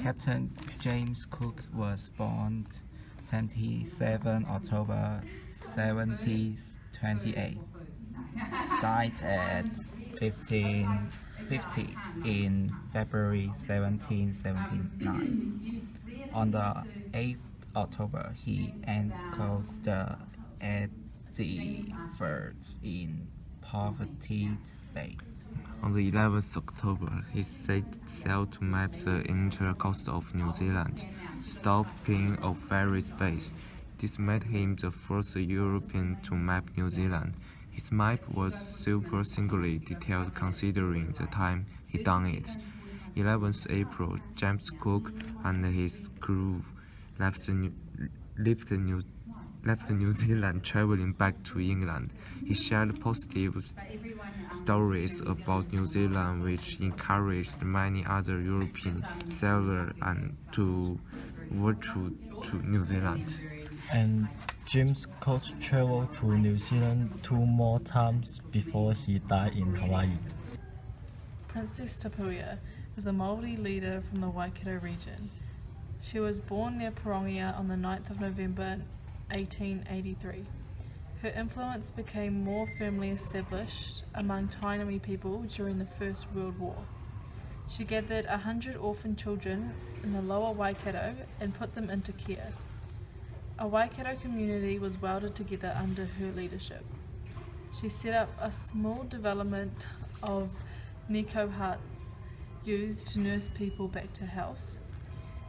Captain James Cook was born 27 October 1728. Died at 1550 in February 1779. On the 8th October, he anchored the Edinburgh in Portsmouth Bay. On the 11th October, he set sail to map the inner coast of New Zealand, stopping at various bays. This made him the first European to map New Zealand. His map was super singularly detailed considering the time he done it. 11th April, James Cook and his crew left New Zealand traveling back to England. He shared positive stories about New Zealand which encouraged many other European sailors to venture to New Zealand. And James Cook traveled to New Zealand 2 more times before he died in Hawaii. Princess Tapuia was a Māori leader from the Waikato region. She was born near Porongia on the 9th of November 1883. Her influence became more firmly established among Tainui people during the First World War. She gathered 100 orphan children in the lower Waikato and put them into care. A Waikato community was welded together under her leadership. She set up a small development of Nico huts used to nurse people back to health,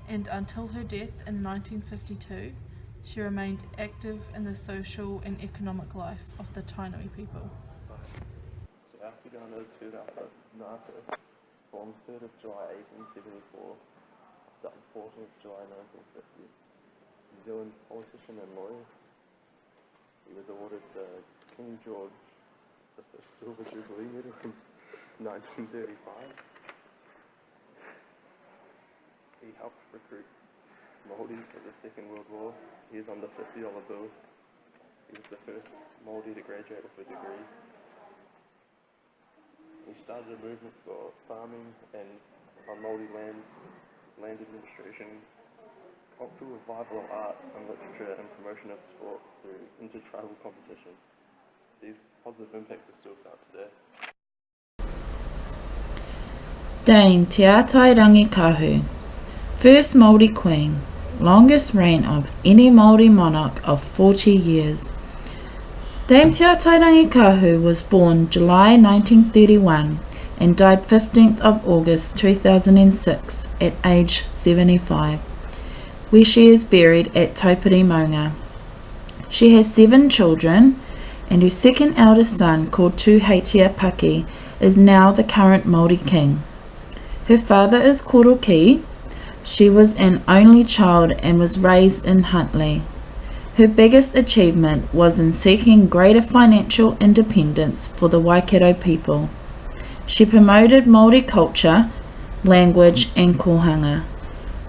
and until her death in 1952, she remained active in the social and economic life of the Tainui people. South Uganda Tūrapa Ngāto, born 3rd of July 1874, died 14th of July 1950. New Zealand politician and lawyer. He was awarded the King George the Silver Jubilee Medal in 1935. He helped recruit Māori for the Second World War. He is on the $50 bill. He was the first Māori to graduate with a degree. He started a movement for farming and on Māori land administration, cultural revival of art and literature, and promotion of sport through intertribal competition. These positive impacts are still felt today. Dame Te Atairangi Kahu, first Māori Queen, longest reign of any Māori monarch of 40 years. Dame Te Atairangi Kahu was born July 1931 and died 15th of August 2006 at age 75, where she is buried at Taupiri Maunga. She has 7 children, and her second eldest son, called Tuheitia Paki, is now the current Māori king. Her father is Koroki. She was an only child and was raised in Huntly. Her biggest achievement was in seeking greater financial independence for the Waikato people. She promoted Māori culture, language and kohanga.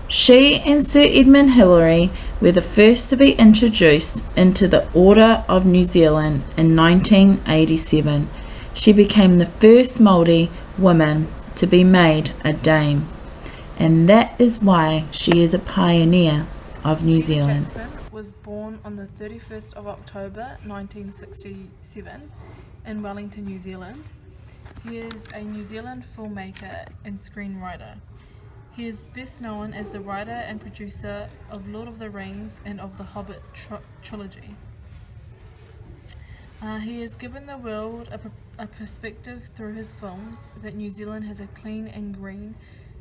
She and Sir Edmund Hillary were the first to be introduced into the Order of New Zealand in 1987. She became the first Māori woman to be made a dame, and that is why she is a pioneer of New Zealand. Jackson was born on the 31st of October 1967 in Wellington, New Zealand. He is a New Zealand filmmaker and screenwriter. He is best known as the writer and producer of Lord of the Rings and of the Hobbit trilogy. He has given the world a perspective through his films that New Zealand has a clean and green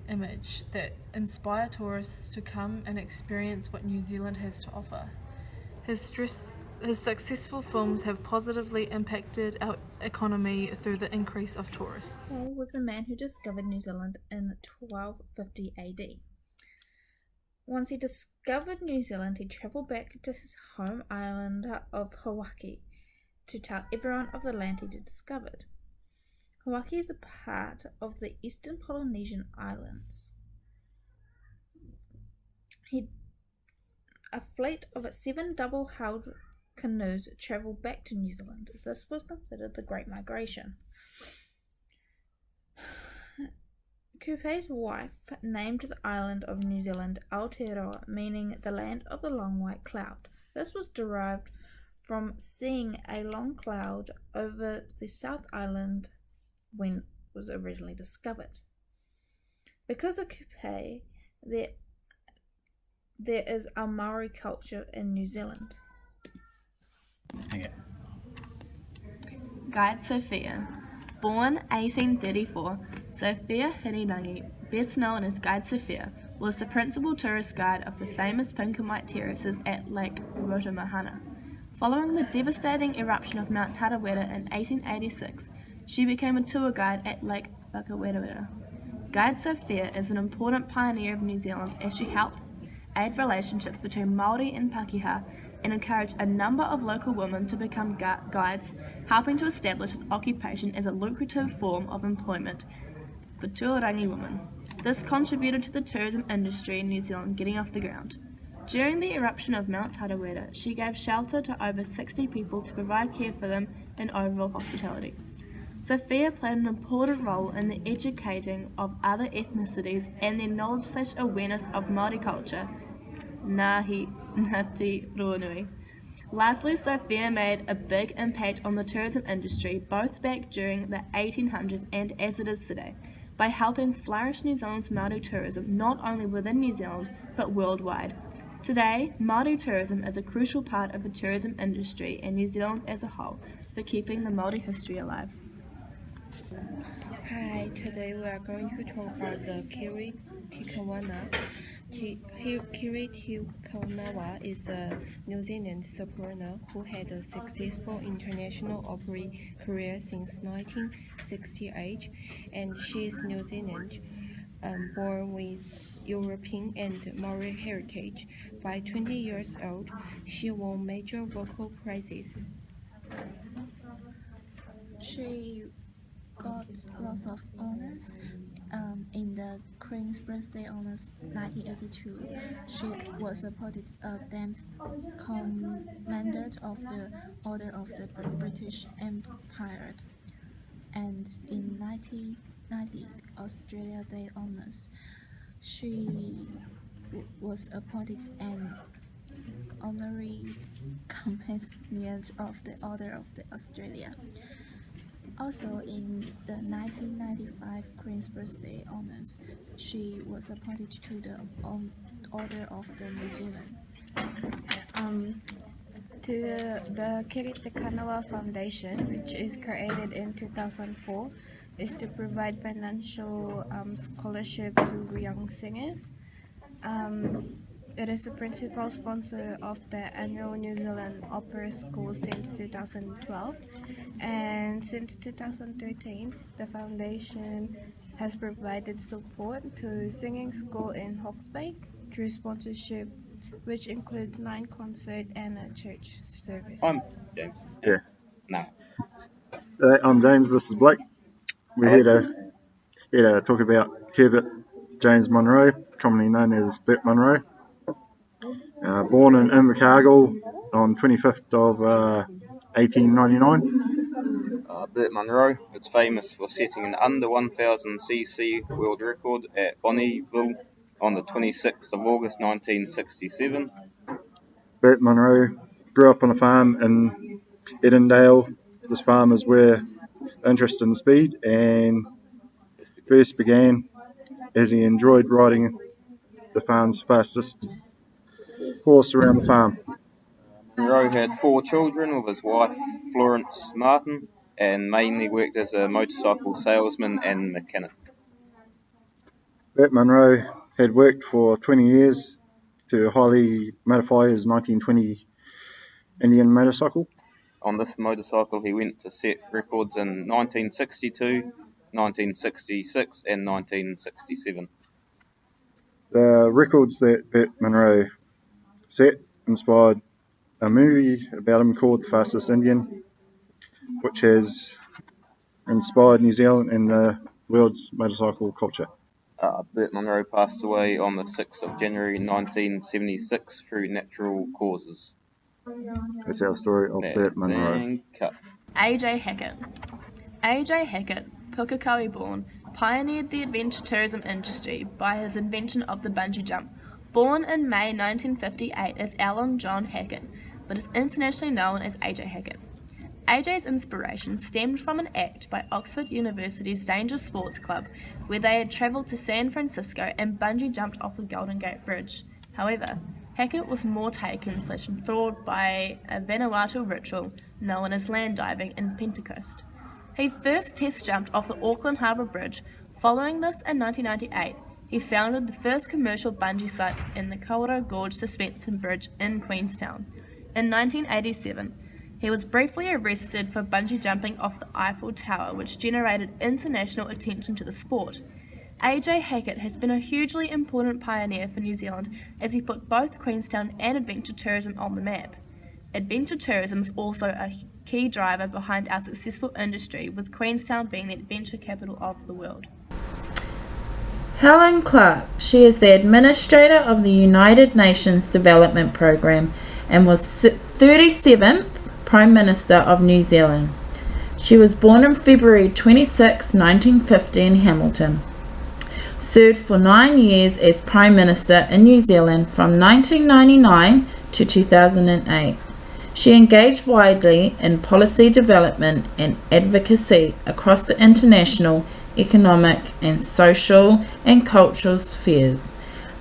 image that inspire tourists to come and experience what New Zealand has to offer. His successful films have positively impacted our economy through the increase of tourists. Paul was the man who discovered New Zealand in 1250 AD. Once he discovered New Zealand, he travelled back to his home island of Hawaii to tell everyone of the land he had discovered. Hawaii is a part of the Eastern Polynesian Islands. A fleet of 7 double-hulled canoes travelled back to New Zealand. This was considered the Great Migration. Kupe's wife named the island of New Zealand Aotearoa, meaning the land of the long white cloud. This was derived from seeing a long cloud over the South Island when it was originally discovered. Because of Kupe, there is a Maori culture in New Zealand. Okay. Guide Sophia. Born 1834, Sophia Hirirangi, best known as Guide Sophia, was the principal tourist guide of the famous pink and white terraces at Lake Rotomahana. Following the devastating eruption of Mount Tarawera in 1886, she became a tour guide at Lake Whakawerewera. Guide Sophia is an important pioneer of New Zealand as she helped aid relationships between Māori and Pākehā and encouraged a number of local women to become guides, helping to establish this occupation as a lucrative form of employment for tuarangi women. This contributed to the tourism industry in New Zealand getting off the ground. During the eruption of Mount Tarawera, she gave shelter to over 60 people to provide care for them and overall hospitality. Sophia played an important role in the educating of other ethnicities and their knowledge/awareness of Māori culture, Ngāti Ronui. Lastly, Sophia made a big impact on the tourism industry both back during the 1800s and as it is today, by helping flourish New Zealand's Māori tourism not only within New Zealand but worldwide. Today, Māori tourism is a crucial part of the tourism industry and New Zealand as a whole for keeping the Māori history alive. Hi, today we are going to talk about the Kiri Te Kaunawa. Kiri Te Kaunawa is a New Zealand soprano who had a successful international opera career since 1968, and she is New Zealand, born with European and Maori heritage. By 20 years old, she won major vocal prizes. She got lots of honors. In the Queen's Birthday Honours 1982, she was appointed a Dame Commander of the Order of the British Empire, and in 1990 Australia Day Honours, she was appointed an honorary companion of the Order of the Australia. Also, in the 1995 Queen's Birthday Honours, she was appointed to the Order of the New Zealand. The Kiri Te Kaunawa Foundation, which is created in 2004, is to provide financial scholarship to young singers. It is the principal sponsor of the annual New Zealand Opera School since 2012, and since 2013 the foundation has provided support to singing school in Hawke's Bay through sponsorship, which includes 9 concerts and a church service. I'm James. Yeah. No. I'm James, this is Blake. We're here to talk about Herbert James Monro, commonly known as Bert Monro. Born in Invercargill on 25th of 1899. Bert Monro is famous for setting an under 1000cc world record at Bonneville on the 26th of August 1967. Bert Monro grew up on a farm in Edendale. This farm is where interest in speed and first began as he enjoyed riding the farm's fastest horse around the farm. Monro had 4 children with his wife Florence Martin and mainly worked as a motorcycle salesman and mechanic. Bert Monro had worked for 20 years to highly modify his 1920 Indian motorcycle. On this motorcycle he went to set records in 1962, 1966 and 1967. The records that Bert Monro set inspired a movie about him called The Fastest Indian, which has inspired New Zealand and the world's motorcycle culture. Bert Monro passed away on the 6th of January 1976 through natural causes. That's our story of Bert Monro. A.J. Hackett. A.J. Hackett, Pukekohe born, pioneered the adventure tourism industry by his invention of the bungee jump. Born in May 1958 as Alan John Hackett, but is internationally known as AJ Hackett. AJ's inspiration stemmed from an act by Oxford University's Dangerous Sports Club, where they had travelled to San Francisco and bungee jumped off the Golden Gate Bridge. However, Hackett was more taken/enthralled by a Vanuatu ritual known as land diving in Pentecost. He first test jumped off the Auckland Harbour Bridge. Following this, in 1998, he founded the first commercial bungee site in the Kaura Gorge Suspension Bridge in Queenstown. In 1987, he was briefly arrested for bungee jumping off the Eiffel Tower, which generated international attention to the sport. AJ Hackett has been a hugely important pioneer for New Zealand as he put both Queenstown and adventure tourism on the map. Adventure tourism is also a key driver behind our successful industry, with Queenstown being the adventure capital of the world. Helen Clark. She is the administrator of the United Nations Development Programme and was 37th Prime Minister of New Zealand. She was born on February 26, 1950 in Hamilton. Served for 9 years as Prime Minister in New Zealand from 1999 to 2008. She engaged widely in policy development and advocacy across the international, economic and social and cultural spheres.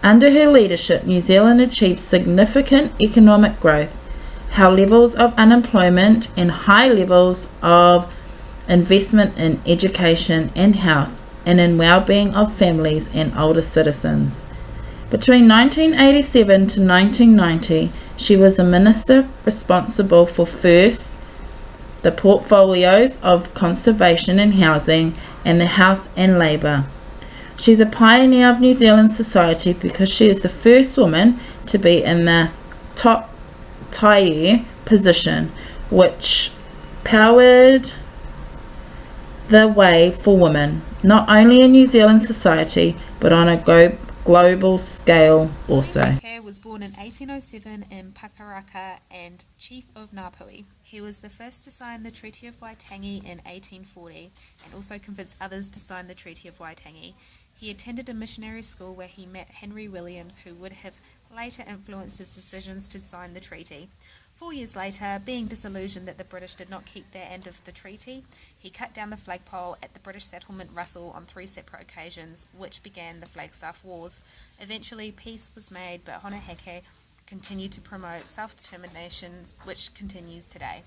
Under her leadership, New Zealand achieved significant economic growth, held levels of unemployment and high levels of investment in education and health and in well-being of families and older citizens. Between 1987 to 1990, she was a minister responsible for first the portfolios of conservation and housing and the health and labour. She's a pioneer of New Zealand society because she is the first woman to be in the top tier position, which powered the way for women, not only in New Zealand society, but on a global scale also. Hackett was born in 1807 in Pakaraka and chief of Ngāpuhi. He was the first to sign the Treaty of Waitangi in 1840 and also convinced others to sign the Treaty of Waitangi. He attended a missionary school where he met Henry Williams, who would have later influenced his decisions to sign the treaty. 4 years later, being disillusioned that the British did not keep their end of the treaty, he cut down the flagpole at the British settlement Russell on 3 separate occasions, which began the Flagstaff Wars. Eventually, peace was made, but Hona Heke continued to promote self-determination, which continues today.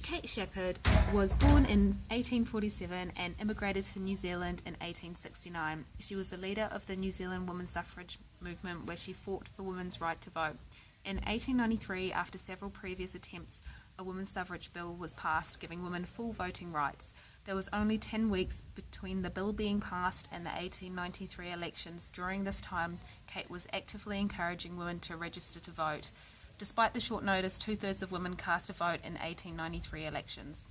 Kate Shepherd was born in 1847 and immigrated to New Zealand in 1869. She was the leader of the New Zealand women's suffrage movement, where she fought for women's right to vote. In 1893, after several previous attempts, a women's suffrage bill was passed giving women full voting rights. There was only 10 weeks between the bill being passed and the 1893 elections. During this time, Kate was actively encouraging women to register to vote. Despite the short notice, 2/3 of women cast a vote in 1893 elections.